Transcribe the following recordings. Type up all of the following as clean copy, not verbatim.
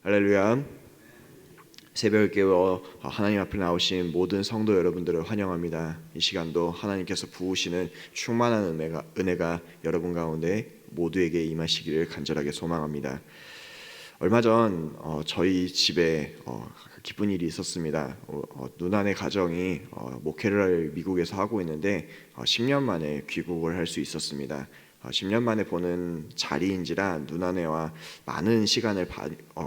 할렐루야. 새벽을 깨워 하나님 앞에 나오신 모든 성도 여러분들을 환영합니다. 이 시간도 하나님께서 부으시는 충만한 은혜가 여러분 가운데 모두에게 임하시기를 간절하게 소망합니다. 얼마 전 저희 집에 기쁜 일이 있었습니다. 누나네 가정이 목회를 미국에서 하고 있는데 10년 만에 귀국을 할 수 있었습니다. 10년 만에 보는 자리인지라 누나네와 많은 시간을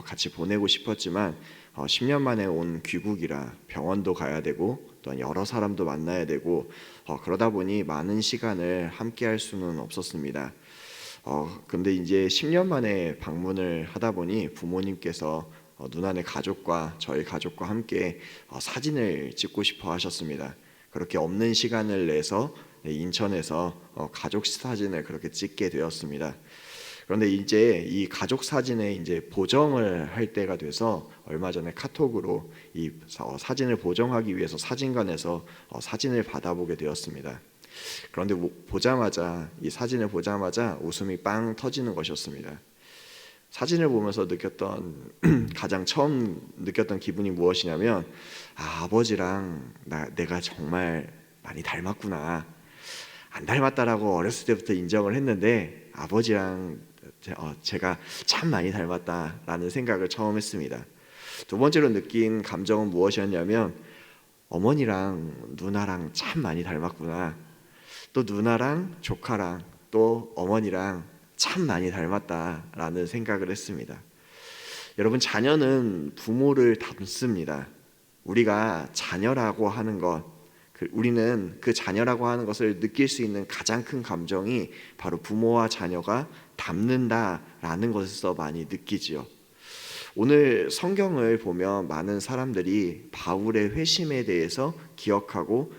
같이 보내고 싶었지만 10년 만에 온 귀국이라 병원도 가야 되고 또한 여러 사람도 만나야 되고 그러다 보니 많은 시간을 함께 할 수는 없었습니다. 근데 이제 10년 만에 방문을 하다 보니 부모님께서 누나네 가족과 저희 가족과 함께 사진을 찍고 싶어 하셨습니다. 그렇게 없는 시간을 내서 인천에서 가족 사진을 그렇게 찍게 되었습니다. 그런데 이제 이 가족 사진에 이제 보정을 할 때가 돼서 얼마 전에 카톡으로 이 사진을 보정하기 위해서 사진관에서 사진을 받아보게 되었습니다. 그런데 이 사진을 보자마자 웃음이 빵 터지는 것이었습니다. 사진을 보면서 가장 처음 느꼈던 기분이 무엇이냐면 아버지랑 내가 정말 많이 닮았구나. 안 닮았다라고 어렸을 때부터 인정을 했는데 아버지랑 제가 참 많이 닮았다라는 생각을 처음 했습니다. 두 번째로 느낀 감정은 무엇이었냐면 어머니랑 누나랑 참 많이 닮았구나. 또 누나랑 조카랑 또 어머니랑 참 많이 닮았다라는 생각을 했습니다. 여러분, 자녀는 부모를 닮습니다. 우리가 자녀라고 하는 것, 우리는 그 자녀라고 하는 것을 느낄 수 있는 가장 큰 감정이 바로 부모와 자녀가 닮는다라는 것에서 많이 느끼지요. 오늘 성경을 보면 많은 사람들이 바울의 회심에 대해서 기억하고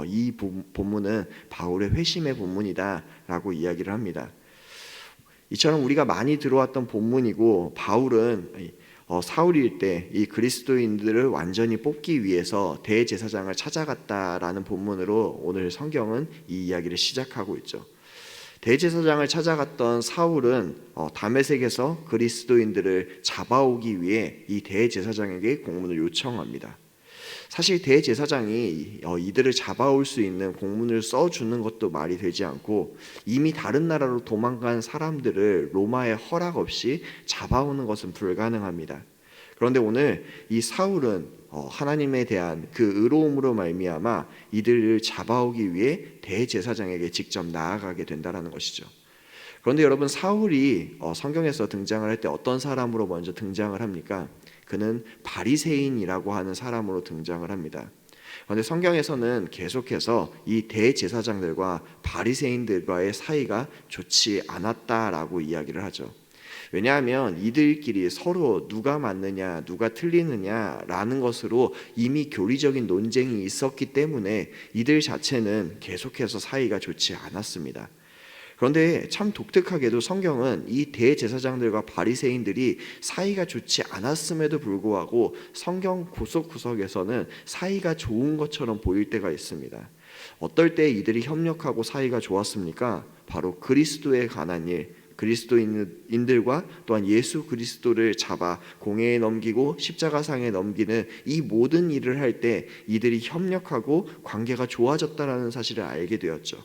이 본문은 바울의 회심의 본문이다라고 이야기를 합니다. 이처럼 우리가 많이 들어왔던 본문이고 바울은 사울일 때 이 그리스도인들을 완전히 뽑기 위해서 대제사장을 찾아갔다라는 본문으로 오늘 성경은 이 이야기를 시작하고 있죠. 대제사장을 찾아갔던 사울은 다메섹에서 그리스도인들을 잡아오기 위해 이 대제사장에게 공문을 요청합니다. 사실 대제사장이 이들을 잡아올 수 있는 공문을 써주는 것도 말이 되지 않고 이미 다른 나라로 도망간 사람들을 로마의 허락 없이 잡아오는 것은 불가능합니다. 그런데 오늘 이 사울은 하나님에 대한 그 의로움으로 말미암아 이들을 잡아오기 위해 대제사장에게 직접 나아가게 된다는 것이죠. 그런데 여러분, 사울이 성경에서 등장을 할 때 어떤 사람으로 먼저 등장을 합니까? 그는 바리새인이라고 하는 사람으로 등장을 합니다. 그런데 성경에서는 계속해서 이 대제사장들과 바리새인들과의 사이가 좋지 않았다라고 이야기를 하죠. 왜냐하면 이들끼리 서로 누가 맞느냐 누가 틀리느냐라는 것으로 이미 교리적인 논쟁이 있었기 때문에 이들 자체는 계속해서 사이가 좋지 않았습니다. 그런데 참 독특하게도 성경은 이 대제사장들과 바리새인들이 사이가 좋지 않았음에도 불구하고 성경 구석구석에서는 사이가 좋은 것처럼 보일 때가 있습니다. 어떨 때 이들이 협력하고 사이가 좋았습니까? 바로 그리스도에 관한 일, 그리스도인들과 또한 예수 그리스도를 잡아 공회에 넘기고 십자가상에 넘기는 이 모든 일을 할 때 이들이 협력하고 관계가 좋아졌다는 사실을 알게 되었죠.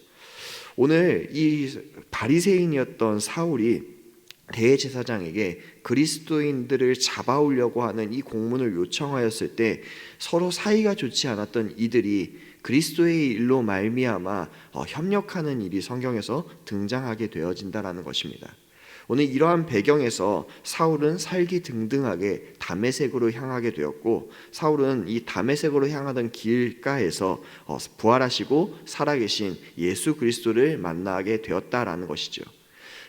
오늘 이 바리새인이었던 사울이 대제사장에게 그리스도인들을 잡아오려고 하는 이 공문을 요청하였을 때 서로 사이가 좋지 않았던 이들이 그리스도의 일로 말미암아 협력하는 일이 성경에서 등장하게 되어진다라는 것입니다. 오늘 이러한 배경에서 사울은 살기등등하게 다메섹으로 향하게 되었고, 사울은 이 다메섹으로 향하던 길가에서 부활하시고 살아계신 예수 그리스도를 만나게 되었다라는 것이죠.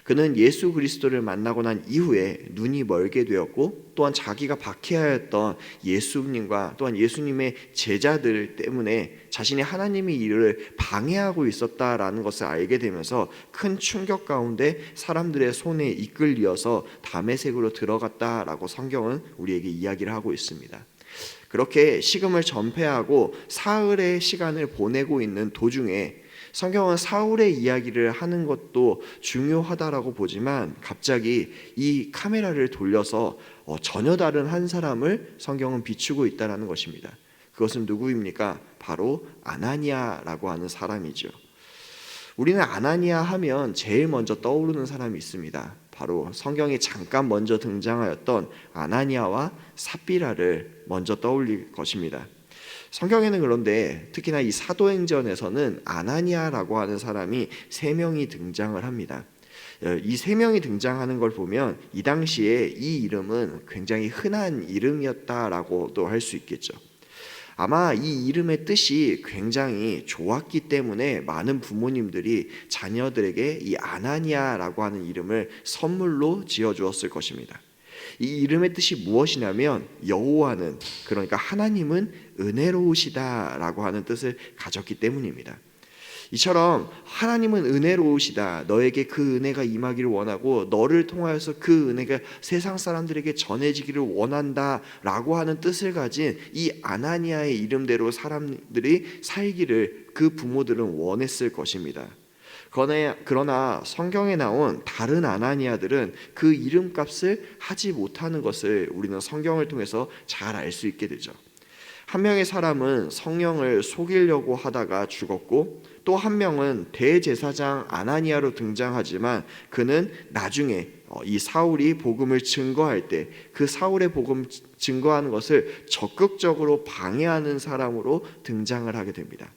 그는 예수 그리스도를 만나고 난 이후에 눈이 멀게 되었고 또한 자기가 박해하였던 예수님과 또한 예수님의 제자들 때문에 자신이 하나님의 일을 방해하고 있었다라는 것을 알게 되면서 큰 충격 가운데 사람들의 손에 이끌려서 다메섹으로 들어갔다라고 성경은 우리에게 이야기를 하고 있습니다. 그렇게 식음을 전폐하고 사흘의 시간을 보내고 있는 도중에 성경은 사울의 이야기를 하는 것도 중요하다라고 보지만 갑자기 이 카메라를 돌려서 전혀 다른 한 사람을 성경은 비추고 있다는 것입니다. 그것은 누구입니까? 바로 아나니아라고 하는 사람이죠. 우리는 아나니아 하면 제일 먼저 떠오르는 사람이 있습니다. 바로 성경에 잠깐 먼저 등장하였던 아나니아와 삽비라를 먼저 떠올릴 것입니다. 성경에는 그런데 특히나 이 사도행전에서는 아나니아라고 하는 사람이 3명이 등장을 합니다. 이 3명이 등장하는 걸 보면 이 당시에 이 이름은 굉장히 흔한 이름이었다라고도 할 수 있겠죠. 아마 이 이름의 뜻이 굉장히 좋았기 때문에 많은 부모님들이 자녀들에게 이 아나니아라고 하는 이름을 선물로 지어주었을 것입니다. 이 이름의 뜻이 무엇이냐면 여호와는, 그러니까 하나님은 은혜로우시다라고 하는 뜻을 가졌기 때문입니다. 이처럼 하나님은 은혜로우시다, 너에게 그 은혜가 임하기를 원하고 너를 통하여서 그 은혜가 세상 사람들에게 전해지기를 원한다 라고 하는 뜻을 가진 이 아나니아의 이름대로 사람들이 살기를 그 부모들은 원했을 것입니다. 그러나 성경에 나온 다른 아나니아들은 그 이름값을 하지 못하는 것을 우리는 성경을 통해서 잘 알 수 있게 되죠. 한 명의 사람은 성령을 속이려고 하다가 죽었고, 또 한 명은 대제사장 아나니아로 등장하지만 그는 나중에 이 사울이 복음을 증거할 때 그 사울의 복음 증거하는 것을 적극적으로 방해하는 사람으로 등장을 하게 됩니다.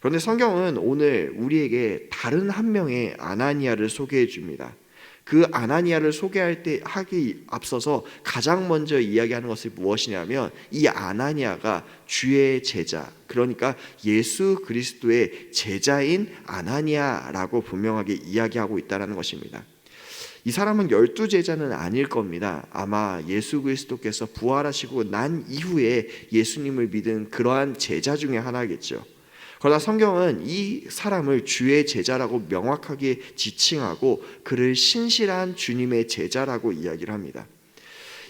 그런데 성경은 오늘 우리에게 다른 한 명의 아나니아를 소개해 줍니다. 그 아나니아를 소개할 때 하기 앞서서 가장 먼저 이야기하는 것이 무엇이냐면 이 아나니아가 주의 제자, 그러니까 예수 그리스도의 제자인 아나니아라고 분명하게 이야기하고 있다는 것입니다. 이 사람은 12제자는 아닐 겁니다. 아마 예수 그리스도께서 부활하시고 난 이후에 예수님을 믿은 그러한 제자 중에 하나겠죠. 그러나 성경은 이 사람을 주의 제자라고 명확하게 지칭하고 그를 신실한 주님의 제자라고 이야기를 합니다.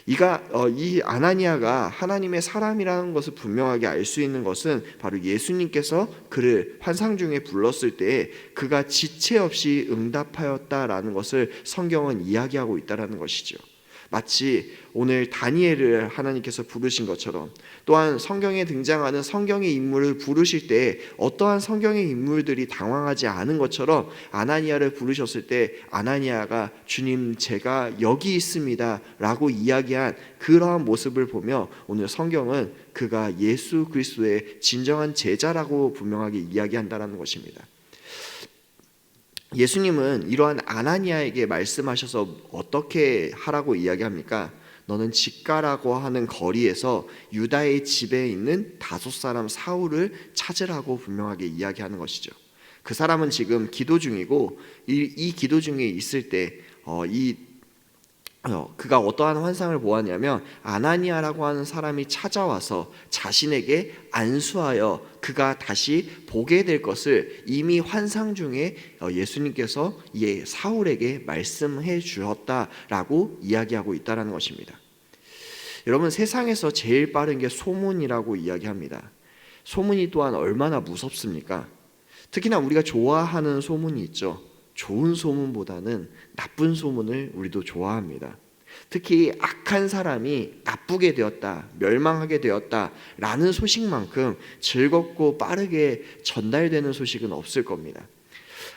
이 아나니아가 하나님의 사람이라는 것을 분명하게 알 수 있는 것은 바로 예수님께서 그를 환상 중에 불렀을 때 그가 지체 없이 응답하였다라는 것을 성경은 이야기하고 있다는 것이죠. 마치 오늘 다니엘을 하나님께서 부르신 것처럼, 또한 성경에 등장하는 성경의 인물을 부르실 때 어떠한 성경의 인물들이 당황하지 않은 것처럼 아나니아를 부르셨을 때 아나니아가 주님 제가 여기 있습니다 라고 이야기한 그러한 모습을 보며 오늘 성경은 그가 예수 그리스도의 진정한 제자라고 분명하게 이야기한다는 것입니다. 예수님은 이러한 아나니아에게 말씀하셔서 어떻게 하라고 이야기합니까? 너는 직가라고 하는 거리에서 유다의 집에 있는 5사람 사울을 찾으라고 분명하게 이야기하는 것이죠. 그 사람은 지금 기도 중이고 이 기도 중에 있을 때 그가 어떠한 환상을 보았냐면 아나니아라고 하는 사람이 찾아와서 자신에게 안수하여 그가 다시 보게 될 것을 이미 환상 중에 예수님께서 사울에게 말씀해 주었다라고 이야기하고 있다는 것입니다. 여러분, 세상에서 제일 빠른 게 소문이라고 이야기합니다. 소문이 또한 얼마나 무섭습니까? 특히나 우리가 좋아하는 소문이 있죠. 좋은 소문보다는 나쁜 소문을 우리도 좋아합니다. 특히 악한 사람이 나쁘게 되었다, 멸망하게 되었다 라는 소식만큼 즐겁고 빠르게 전달되는 소식은 없을 겁니다.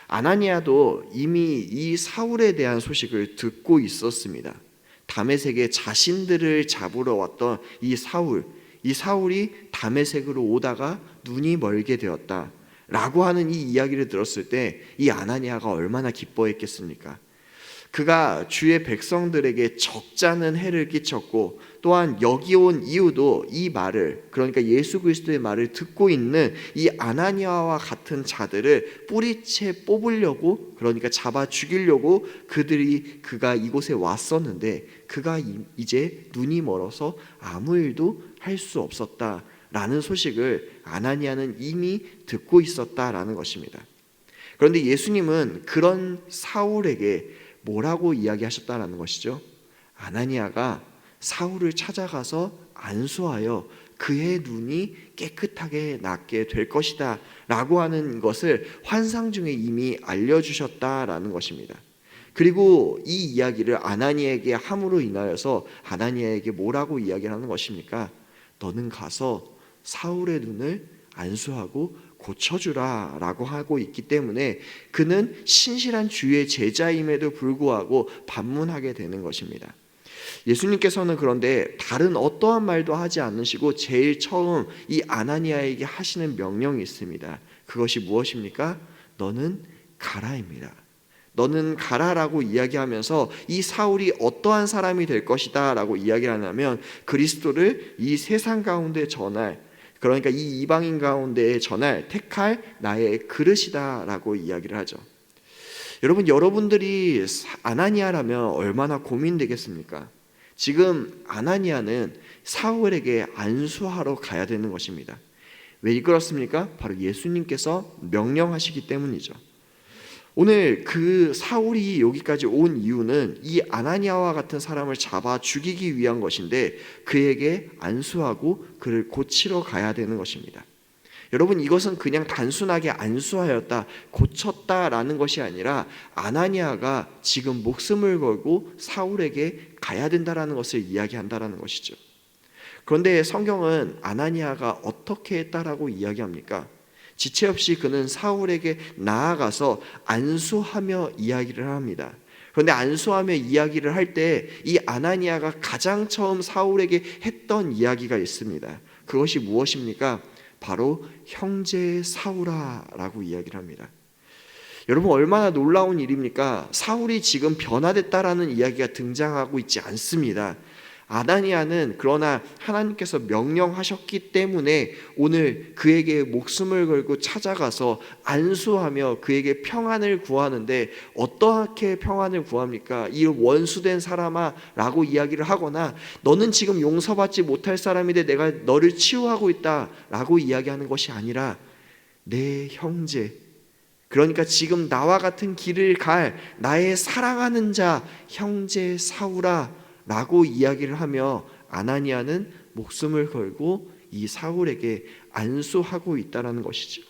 아나니아도 이미 이 사울에 대한 소식을 듣고 있었습니다. 다메섹에 자신들을 잡으러 왔던 이 사울이 다메섹으로 오다가 눈이 멀게 되었다 라고 하는 이 이야기를 들었을 때 이 아나니아가 얼마나 기뻐했겠습니까? 그가 주의 백성들에게 적잖은 해를 끼쳤고, 또한 여기 온 이유도 이 말을, 그러니까 예수 그리스도의 말을 듣고 있는 이 아나니아와 같은 자들을 뿌리채 뽑으려고, 그러니까 잡아 죽이려고 그가 이곳에 왔었는데 그가 이제 눈이 멀어서 아무 일도 할 수 없었다라는 소식을 아나니아는 이미 듣고 있었다라는 것입니다. 그런데 예수님은 그런 사울에게 뭐라고 이야기하셨다라는 것이죠? 아나니아가 사울을 찾아가서 안수하여 그의 눈이 깨끗하게 낫게 될 것이다 라고 하는 것을 환상 중에 이미 알려주셨다라는 것입니다. 그리고 이 이야기를 아나니아에게 함으로 인하여서 아나니아에게 뭐라고 이야기를 하는 것입니까? 너는 가서 사울의 눈을 안수하고 고쳐주라 라고 하고 있기 때문에 그는 신실한 주의 제자임에도 불구하고 반문하게 되는 것입니다. 예수님께서는 그런데 다른 어떠한 말도 하지 않으시고 제일 처음 이 아나니아에게 하시는 명령이 있습니다. 그것이 무엇입니까? 너는 가라입니다. 너는 가라라고 이야기하면서 이 사울이 어떠한 사람이 될 것이다 라고 이야기를 하냐면 그리스도를 이 세상 가운데 전할, 그러니까 이 이방인 가운데에 전할 택할 나의 그릇이다 라고 이야기를 하죠. 여러분, 여러분들이 아나니아라면 얼마나 고민되겠습니까? 지금 아나니아는 사울에게 안수하러 가야 되는 것입니다. 왜 그렇습니까? 바로 예수님께서 명령하시기 때문이죠. 오늘 그 사울이 여기까지 온 이유는 이 아나니아와 같은 사람을 잡아 죽이기 위한 것인데 그에게 안수하고 그를 고치러 가야 되는 것입니다. 여러분, 이것은 그냥 단순하게 안수하였다, 고쳤다라는 것이 아니라 아나니아가 지금 목숨을 걸고 사울에게 가야 된다라는 것을 이야기한다라는 것이죠. 그런데 성경은 아나니아가 어떻게 했다라고 이야기합니까? 지체 없이 그는 사울에게 나아가서 안수하며 이야기를 합니다. 그런데 안수하며 이야기를 할 때 이 아나니아가 가장 처음 사울에게 했던 이야기가 있습니다. 그것이 무엇입니까? 바로 형제 사울아 라고 이야기를 합니다. 여러분, 얼마나 놀라운 일입니까? 사울이 지금 변화됐다라는 이야기가 등장하고 있지 않습니다. 아나니아는 그러나 하나님께서 명령하셨기 때문에 오늘 그에게 목숨을 걸고 찾아가서 안수하며 그에게 평안을 구하는데 어떻게 평안을 구합니까? 이 원수된 사람아 라고 이야기를 하거나 너는 지금 용서받지 못할 사람인데 내가 너를 치유하고 있다 라고 이야기하는 것이 아니라 내 형제, 그러니까 지금 나와 같은 길을 갈 나의 사랑하는 자 형제 사울아 라고 이야기를 하며 아나니아는 목숨을 걸고 이 사울에게 안수하고 있다는 것이죠.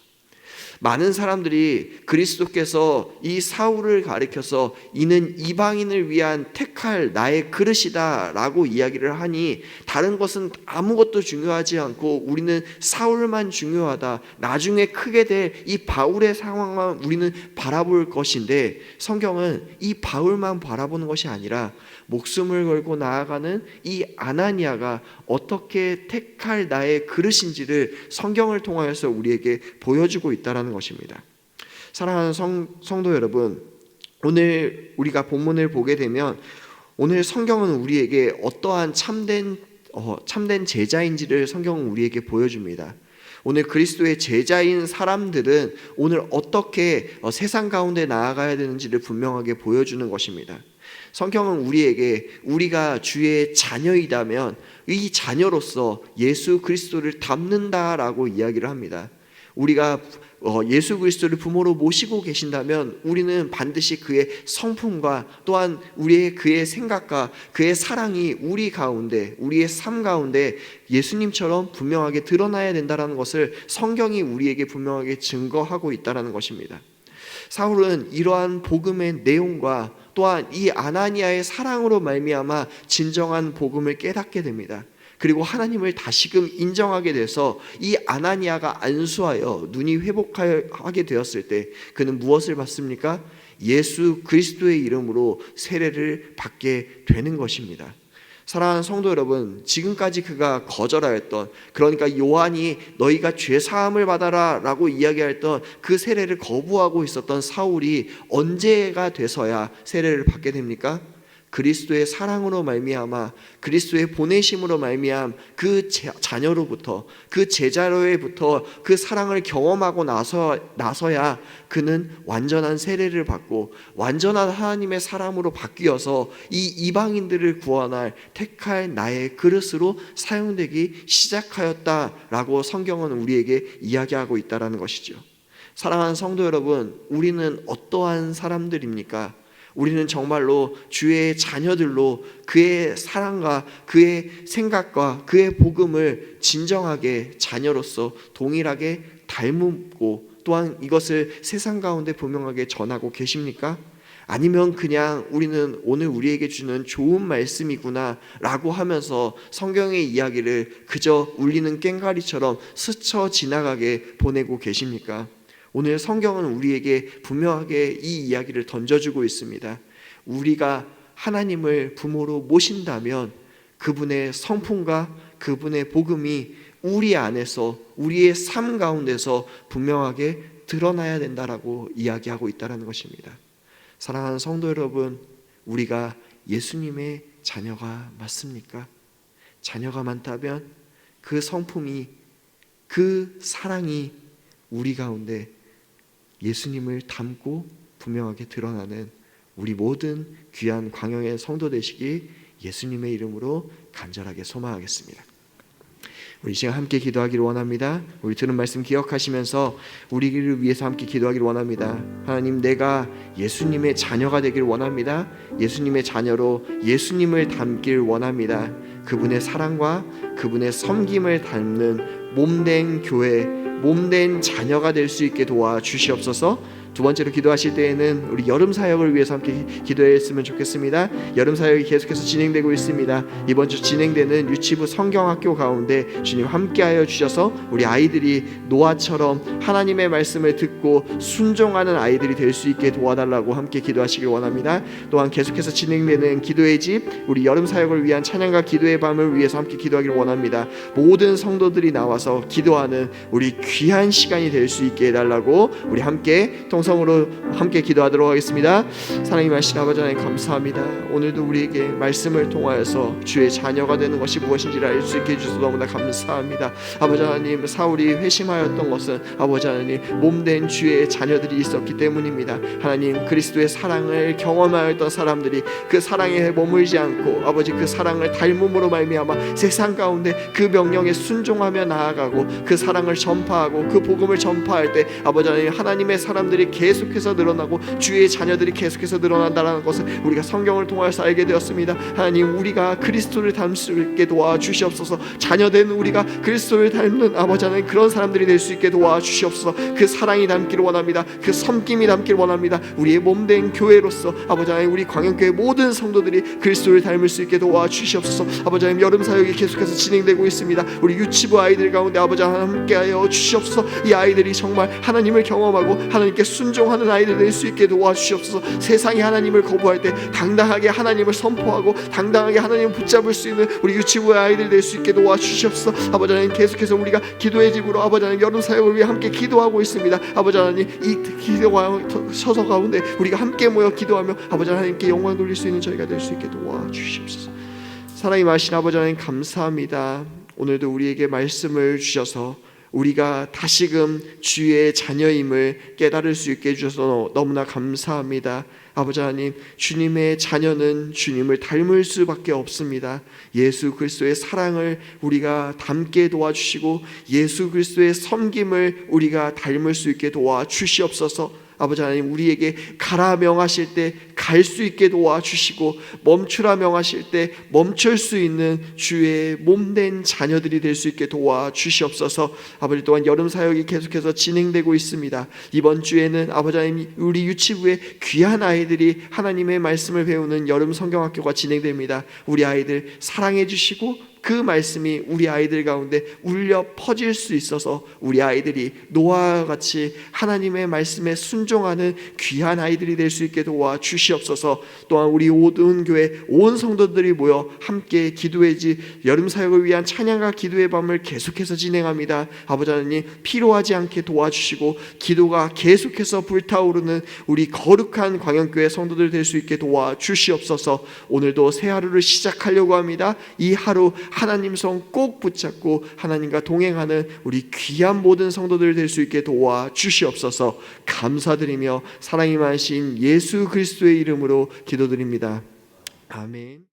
많은 사람들이 그리스도께서 이 사울을 가리켜서 이는 이방인을 위한 택할 나의 그릇이다 라고 이야기를 하니 다른 것은 아무것도 중요하지 않고 우리는 사울만 중요하다, 나중에 크게 될 이 바울의 상황만 우리는 바라볼 것인데 성경은 이 바울만 바라보는 것이 아니라 목숨을 걸고 나아가는 이 아나니아가 어떻게 택할 나의 그릇인지를 성경을 통하여서 우리에게 보여주고 있다는 것입니다. 사랑하는 성도 여러분, 오늘 우리가 본문을 보게 되면 오늘 성경은 우리에게 어떠한 참된 제자인지를 성경은 우리에게 보여줍니다. 오늘 그리스도의 제자인 사람들은 오늘 어떻게 세상 가운데 나아가야 되는지를 분명하게 보여주는 것입니다. 성경은 우리에게 우리가 주의 자녀이다면 이 자녀로서 예수 그리스도를 닮는다라고 이야기를 합니다. 우리가 예수 그리스도를 부모로 모시고 계신다면 우리는 반드시 그의 성품과 또한 그의 생각과 그의 사랑이 우리 가운데, 우리의 삶 가운데 예수님처럼 분명하게 드러나야 된다는 것을 성경이 우리에게 분명하게 증거하고 있다는 것입니다. 사울은 이러한 복음의 내용과 또한 이 아나니아의 사랑으로 말미암아 진정한 복음을 깨닫게 됩니다. 그리고 하나님을 다시금 인정하게 돼서 이 아나니아가 안수하여 눈이 회복하게 되었을 때 그는 무엇을 받습니까? 예수 그리스도의 이름으로 세례를 받게 되는 것입니다. 사랑하는 성도 여러분, 지금까지 그가 거절하였던, 그러니까 요한이 너희가 죄사함을 받아라 라고 이야기했던 그 세례를 거부하고 있었던 사울이 언제가 돼서야 세례를 받게 됩니까? 그리스도의 사랑으로 말미암아 그리스도의 보내심으로 말미암 그 자녀로부터 그 제자로부터 그 사랑을 경험하고 나서야 그는 완전한 세례를 받고 완전한 하나님의 사람으로 바뀌어서 이 이방인들을 구원할 택할 나의 그릇으로 사용되기 시작하였다라고 성경은 우리에게 이야기하고 있다는 것이죠. 사랑하는 성도 여러분, 우리는 어떠한 사람들입니까? 우리는 정말로 주의 자녀들로 그의 사랑과 그의 생각과 그의 복음을 진정하게 자녀로서 동일하게 닮고 또한 이것을 세상 가운데 분명하게 전하고 계십니까? 아니면 그냥 우리는 오늘 우리에게 주는 좋은 말씀이구나 라고 하면서 성경의 이야기를 그저 울리는 꽹과리처럼 스쳐 지나가게 보내고 계십니까? 오늘 성경은 우리에게 분명하게 이 이야기를 던져주고 있습니다. 우리가 하나님을 부모로 모신다면 그분의 성품과 그분의 복음이 우리 안에서 우리의 삶 가운데서 분명하게 드러나야 된다라고 이야기하고 있다는 것입니다. 사랑하는 성도 여러분, 우리가 예수님의 자녀가 맞습니까? 자녀가 많다면 그 성품이, 그 사랑이 우리 가운데 예수님을 닮고 분명하게 드러나는 우리 모든 귀한 광영의 성도 되시기 예수님의 이름으로 간절하게 소망하겠습니다. 우리 시간 함께 기도하기를 원합니다. 우리 들은 말씀 기억하시면서 우리를 위해서 함께 기도하기를 원합니다. 하나님, 내가 예수님의 자녀가 되기를 원합니다. 예수님의 자녀로 예수님을 닮기를 원합니다. 그분의 사랑과 그분의 섬김을 닮는 몸된 교회, 몸된 자녀가 될 수 있게 도와주시옵소서. 두 번째로 기도하실 때에는 우리 여름 사역을 위해서 함께 기도했으면 좋겠습니다. 여름 사역이 계속해서 진행되고 있습니다. 이번 주 진행되는 유치부 성경학교 가운데 주님 함께하여 주셔서 우리 아이들이 노아처럼 하나님의 말씀을 듣고 순종하는 아이들이 될 수 있게 도와달라고 함께 기도하시길 원합니다. 또한 계속해서 진행되는 기도의 집, 우리 여름 사역을 위한 찬양과 기도의 밤을 위해서 함께 기도하기를 원합니다. 모든 성도들이 나와서 기도하는 우리 귀한 시간이 될 수 있게 해달라고 우리 함께 통성으로 함께 기도하도록 하겠습니다. 사랑이 많으신 아버지 하나님, 감사합니다. 오늘도 우리에게 말씀을 통하여서 주의 자녀가 되는 것이 무엇인지를 알 수 있게 해주셔서 너무나 감사합니다. 아버지 하나님, 사울이 회심하였던 것은 아버지 하나님 몸된 주의 자녀들이 있었기 때문입니다. 하나님, 그리스도의 사랑을 경험하였던 사람들이 그 사랑에 머물지 않고 아버지 그 사랑을 닮음으로 말미암아 세상 가운데 그 명령에 순종하며 나아가고 그 사랑을 전파하고 그 복음을 전파할 때 아버지 하나님, 하나님의 사람들이 계속해서 늘어나고 주의 자녀들이 계속해서 늘어난다는 것을 우리가 성경을 통해서 알게 되었습니다. 하나님, 우리가 그리스도를 닮을 수 있게 도와주시옵소서. 자녀된 우리가 그리스도를 닮는 아버지 하나님 그런 사람들이 될 수 있게 도와주시옵소서. 그 사랑이 담기를 원합니다. 그 섬김이 담기를 원합니다. 우리의 몸된 교회로서 아버지 하나님, 우리 광영교회 모든 성도들이 그리스도를 닮을 수 있게 도와주시옵소서. 아버지 하나님, 여름 사역이 계속해서 진행되고 있습니다. 우리 유치부 아이들 가운데 아버지 하나님 함께하여 주시옵소서. 이 아이들이 정말 하나님을 경험하고 하나님께 순종하는 아이들 될 수 있게 도와주시옵소서. 세상이 하나님을 거부할 때 당당하게 하나님을 선포하고 당당하게 하나님을 붙잡을 수 있는 우리 유치부의 아이들 될 수 있게 도와주시옵소서. 아버지 하나님, 계속해서 우리가 기도의 집으로 아버지 하나님 여름 사역을 위해 함께 기도하고 있습니다. 아버지 하나님, 이 기도와 서서 가운데 우리가 함께 모여 기도하며 아버지 하나님께 영광 돌릴 수 있는 저희가 될 수 있게 도와주시옵소서. 사랑이 많으신 아버지 하나님, 감사합니다. 오늘도 우리에게 말씀을 주셔서 우리가 다시금 주의 자녀임을 깨달을 수 있게 해주셔서 너무나 감사합니다. 아버지 하나님, 주님의 자녀는 주님을 닮을 수밖에 없습니다. 예수 그리스도의 사랑을 우리가 닮게 도와주시고 예수 그리스도의 섬김을 우리가 닮을 수 있게 도와주시옵소서. 아버지 하나님, 우리에게 가라 명하실 때 갈 수 있게 도와주시고 멈추라 명하실 때 멈출 수 있는 주의 몸된 자녀들이 될 수 있게 도와주시옵소서. 아버지, 또한 여름 사역이 계속해서 진행되고 있습니다. 이번 주에는 아버지 하나님, 우리 유치부의 귀한 아이들이 하나님의 말씀을 배우는 여름 성경학교가 진행됩니다. 우리 아이들 사랑해 주시고 그 말씀이 우리 아이들 가운데 울려 퍼질 수 있어서 우리 아이들이 노아와 같이 하나님의 말씀에 순종하는 귀한 아이들이 될 수 있게 도와주시옵소서. 또한 우리 모든 교회 온 성도들이 모여 함께 기도의 집 여름 사역을 위한 찬양과 기도의 밤을 계속해서 진행합니다. 아버지 하나님, 피로하지 않게 도와주시고 기도가 계속해서 불타오르는 우리 거룩한 광영교회 성도들 될 수 있게 도와주시옵소서. 오늘도 새 하루를 시작하려고 합니다. 이 하루 하나님 성 꼭 붙잡고 하나님과 동행하는 우리 귀한 모든 성도들 될 수 있게 도와주시옵소서. 감사드리며 사랑이 많으신 예수 그리스도의 이름으로 기도드립니다. 아멘.